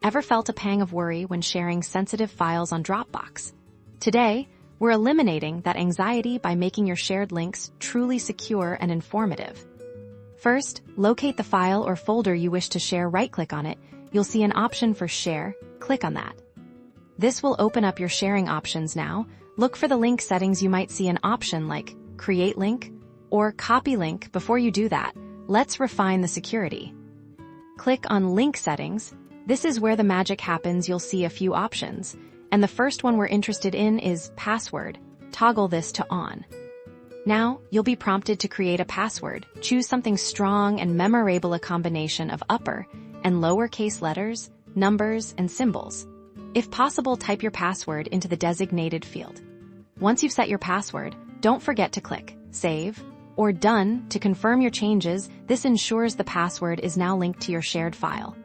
Ever felt a pang of worry when sharing sensitive files on Dropbox? Today, we're eliminating that anxiety by making your shared links truly secure and informative. First, locate the file or folder you wish to share. Right-click on it. You'll see an option for Share. Click on that. This will open up your sharing options now. Look for the link settings. You might see an option like Create Link or Copy Link. Before you do that, let's refine the security. Click on Link Settings. This is where the magic happens. You'll see a few options, and the first one we're interested in is Password. Toggle this to On. Now, you'll be prompted to create a password. Choose something strong and memorable, a combination of upper and lowercase letters, numbers, and symbols. If possible, type your password into the designated field. Once you've set your password, don't forget to click Save or Done to confirm your changes. This ensures the password is now linked to your shared file.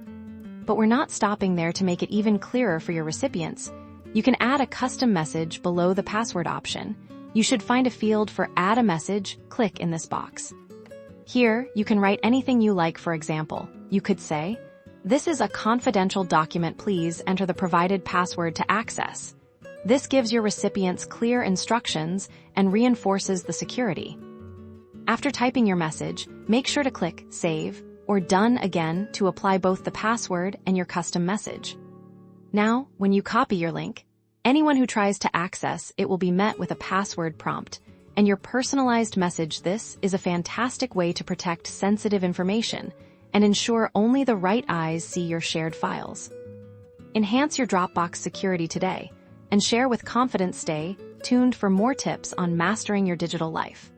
But we're not stopping there. To make it even clearer for your recipients, you can add a custom message below the password option. You should find a field for Add a Message. Click in this box. Here, you can write anything you like. For example, you could say, "This is a confidential document. Please enter the provided password to access." This gives your recipients clear instructions and reinforces the security. After typing your message, make sure to click Save or Done again to apply both the password and your custom message. Now, when you copy your link, anyone who tries to access it will be met with a password prompt and your personalized message. This is a fantastic way to protect sensitive information and ensure only the right eyes see your shared files. Enhance your Dropbox security today and share with confidence. Stay tuned for more tips on mastering your digital life.